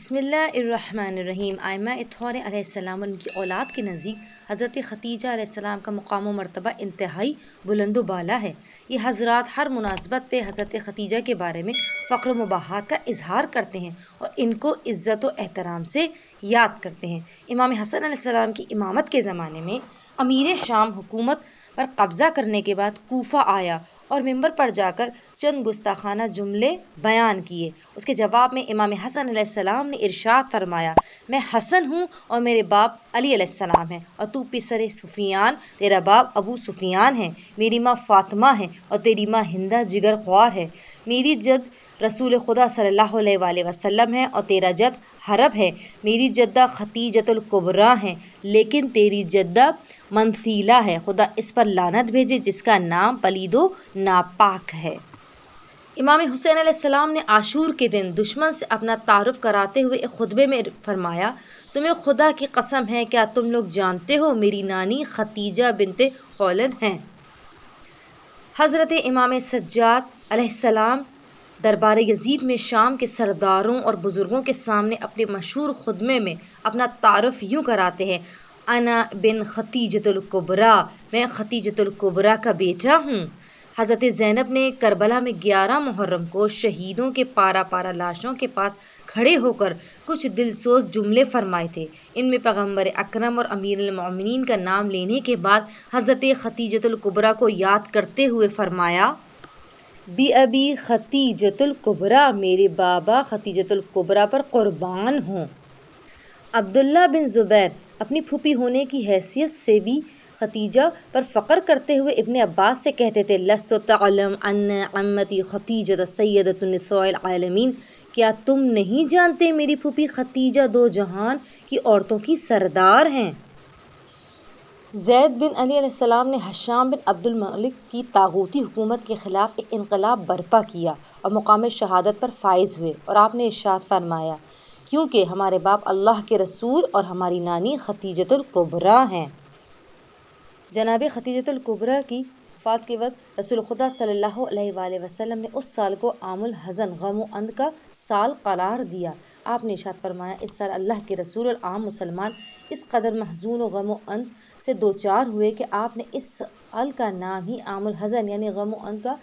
بسم اللہ الرحمن الرحیم۔ آئمہ اطہار علیہ السلام اور ان کی اولاد کے نزدیک حضرت خدیجہ علیہ السلام کا مقام و مرتبہ انتہائی بلند و بالا ہے۔ یہ حضرات ہر مناسبت پہ حضرت خدیجہ کے بارے میں فخر و مباحات کا اظہار کرتے ہیں اور ان کو عزت و احترام سے یاد کرتے ہیں۔ امام حسن علیہ السلام کی امامت کے زمانے میں امیر شام حکومت پر قبضہ کرنے کے بعد کوفہ آیا اور ممبر پر جا کر چند گستاخانہ جملے بیان کیے۔ اس کے جواب میں امام حسن علیہ السلام نے ارشاد فرمایا، میں حسن ہوں اور میرے باپ علی علیہ السلام ہے، اور تو پسر سفیان، تیرا باپ ابو سفیان ہے، میری ماں فاطمہ ہے اور تیری ماں ہندہ جگر خوار ہے، میری جد رسول خدا صلی اللہ علیہ وآلہ وسلم ہے اور تیرا جد حرب ہے، میری جدہ خدیجۃ الکبریٰ ہے لیکن تیری جدہ منسیلہ ہے، خدا اس پر لعنت بھیجے جس کا نام پلید و ناپاک ہے۔ امام حسین علیہ السلام نے عاشور کے دن دشمن سے اپنا تعارف کراتے ہوئے ایک خطبے میں فرمایا، تمہیں خدا کی قسم ہے کیا تم لوگ جانتے ہو میری نانی خدیجہ بنت خولد ہیں۔ حضرت امام سجاد علیہ السلام دربار یزید میں شام کے سرداروں اور بزرگوں کے سامنے اپنے مشہور خطبے میں اپنا تعارف یوں کراتے ہیں، انا بن خدیجۃ الکبریٰ، میں خدیجۃ الکبریٰ کا بیٹا ہوں۔ حضرت زینب نے کربلا میں 11 محرم کو شہیدوں کے پارا پارا لاشوں کے پاس کھڑے ہو کر کچھ دلسوز جملے فرمائے تھے۔ ان میں پیغمبر اکرم اور امیر المومنین کا نام لینے کے بعد حضرت خدیجۃ الکبریٰ کو یاد کرتے ہوئے فرمایا، بی ابی خدیجۃ الکبریٰ، میرے بابا خدیجۃ الکبریٰ پر قربان ہوں۔ عبداللہ بن زبیر اپنی پھوپھی ہونے کی حیثیت سے بھی خدیجہ پر فخر کرتے ہوئے ابن عباس سے کہتے تھے، لست تعلم ان عمتی خدیجہ سیدۃ النساء العالمین، کیا تم نہیں جانتے میری پھوپھی خدیجہ دو جہان کی عورتوں کی سردار ہیں۔ زید بن علی علیہ السلام نے ہشام بن عبد الملک کی طاغوتی حکومت کے خلاف ایک انقلاب برپا کیا اور مقام شہادت پر فائز ہوئے، اور آپ نے ارشاد فرمایا، کیونکہ ہمارے باپ اللہ کے رسول اور ہماری نانی خدیجۃ الکبریٰ ہیں۔ جناب خدیجۃ الکبریٰ کی وفات کے وقت رسول خدا صلی اللہ علیہ وآلہ وسلم نے اس سال کو عام الحزن، غم و اند کا سال قرار دیا۔ آپ نے ارشاد فرمایا، اس سال اللہ کے رسول اور عام مسلمان اس قدر محزون و غم و اند سے دوچار ہوئے کہ آپ نے اس سال کا نام ہی عام الحزن یعنی غم و اند کا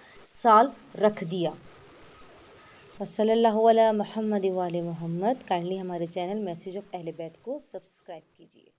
سال رکھ دیا۔ وصلی اللہ علی محمد وآل محمد۔ کائنڈلی ہمارے چینل میسیج آف اہل بیت کو سبسکرائب کیجیے۔